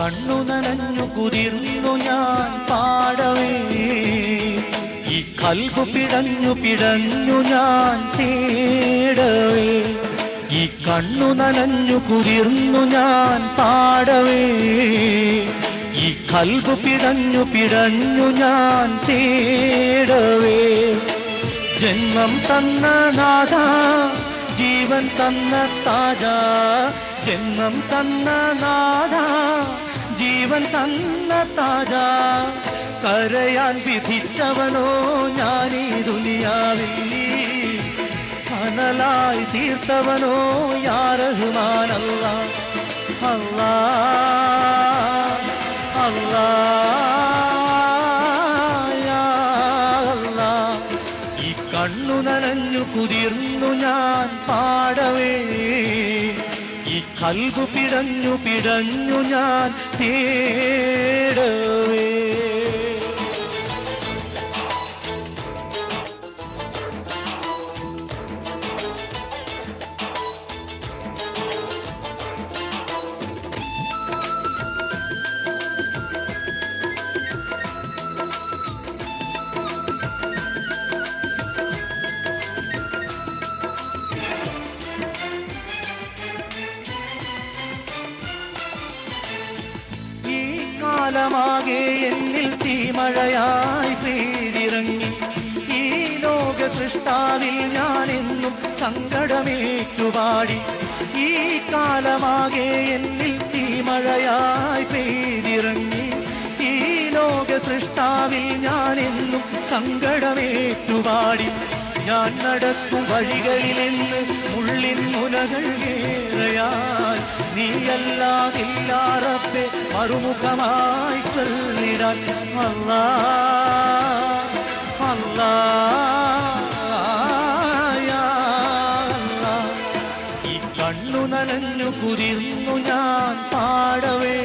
കണ്ണു നനഞ്ഞു കുതിർന്നു ഞാൻ പാടവേ, ഈ കൽബ് പിടഞ്ഞു പിടഞ്ഞു ഞാൻ തേടവേ. ഈ കണ്ണു നനഞ്ഞു കുതിർന്നു ഞാൻ പാടവേ, ഈ കൽബ് പിടഞ്ഞു പിടഞ്ഞു ഞാൻ തേടവേ. ജന്മം തന്ന നാഥ, ജീവൻ തന്ന താജ, ജന്മം തന്ന നാഥ, ജീവൻ തന്ന താജ. കരയാൻ വിധിച്ചവനോ ഞാനീ ദുനിയാവിൽ, കനലായി തീർത്തവനോ യാ റഹ്മാൻ അല്ലാഹ്. അല്ലാഹ് അല്ലാഹ് യാ അല്ലാഹ്. ഈ കണ്ണു നനഞ്ഞു കുതിർന്നു ഞാൻ പാടവേ, ഈ കൽബ് പിടഞ്ഞു പിടഞ്ഞു ഞാൻ തേടവേ. കാലമാകെ എന്നിൽ തീമഴയായി പെയ്തിറങ്ങി, ഈ ലോക സൃഷ്ടാവിൽ ഞാൻ എന്നും സങ്കടമേറ്റുപാടി. ഈ കാലമാകെ എന്നിൽ തീമഴയായി പെയ്തിറങ്ങി, ഈ ലോക സൃഷ്ടാവിൽ ഞാൻ എന്നും സങ്കടമേറ്റുപാടി. ഞാൻ നടക്കും വഴികളിലെന്ന് മുള്ളിൻ മുനകൾ ഏറെയാൽ, നീയല്ലാതില്ല റബ്ബേ മറുമുഖമായി ചൊല്ലിടാൻ. അല്ലാഹ് അല്ലാഹ് യാ അല്ലാഹ്. ഈ കണ്ണു നനഞ്ഞു കുതിർന്നു ഞാൻ പാടവേ,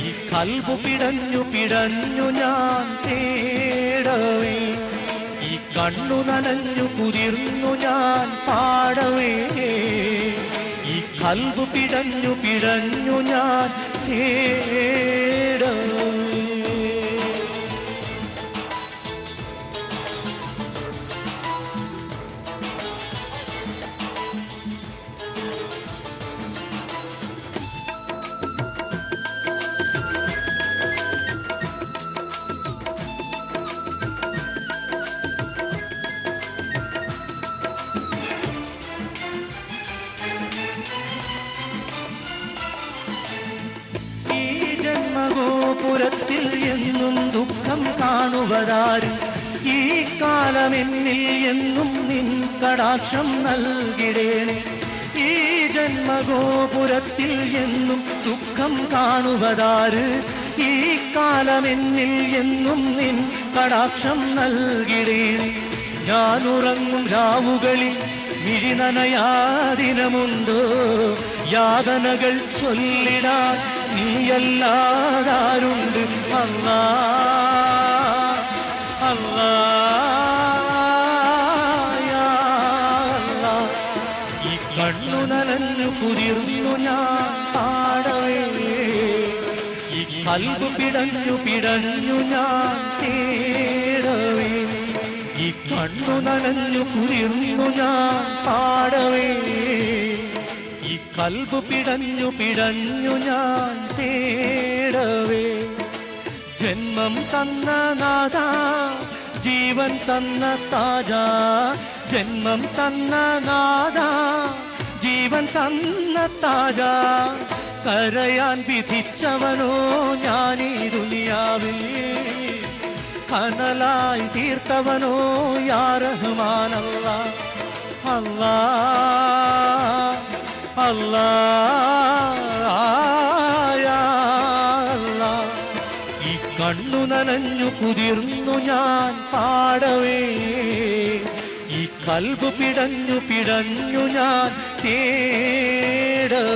ഈ കൽബ് പിടഞ്ഞു പിടഞ്ഞു ഞാൻ തേടവേ. ഈ കണ്ണു നനഞ്ഞു കുതിർന്നു ഞാൻ പാടവേ, ഈ കൽബ് പിടഞ്ഞു പിടഞ്ഞു ഞാൻ തേടവേ. ഗോപുരത്തിൽ എന്നും ദുഃഖം കാണുവതാരും, ഈ കാലമെന്നിൽ എന്നും നിൻ കടാക്ഷം നൽകിടേണേ. ഈ ജന്മഗോപുരത്തിൽ എന്നും ദുഃഖം കാണുവതാര്, ഈ കാലമെന്നിൽ എന്നും നിൻ കടാക്ഷം നൽകിടേണേ. ഞാനുറങ്ങും രാവുകളിൽ മിഴിനനയാദിനമുണ്ടോ, യാതനകൾ ചൊല്ലിടാൻ നീയല്ലാതാരുണ്ട്. അല്ലാഹ് അല്ലാഹ് യാ അല്ലാഹ്. ഈ കണ്ണു നനഞ്ഞു കുതിർന്നു ഞാൻ പാടവേ, ഈ കൽബ് പിടഞ്ഞു പിടഞ്ഞു ഞാൻ തേടവേ. ഈ കണ്ണു നനഞ്ഞു കുതിർന്നു ഞാൻ പാടവേ, ഈ കൽബ് പിടഞ്ഞു പിടഞ്ഞു ഞാൻ തേടവേ. ജന്മം തന്ന നാഥ, ജീവൻ തന്ന താജ, ജന്മം തന്ന നാഥ, ജീവൻ തന്ന താജ. കരയാൻ വിധിച്ചവനോ ഞാനീ ദുനിയാവിൽ, കനലായി തീർത്തവനോ യാ റഹ്മാൻ അല്ലാഹ്. അല്ലാഹ് അല്ലാഹ് യാ അല്ലാഹ്. ഈ കണ്ണു നനഞ്ഞു കുതിർന്നു ഞാൻ പാടവേ, ഈ കൽബ് പിടഞ്ഞു പിടഞ്ഞു ഞാൻ തേടവേ.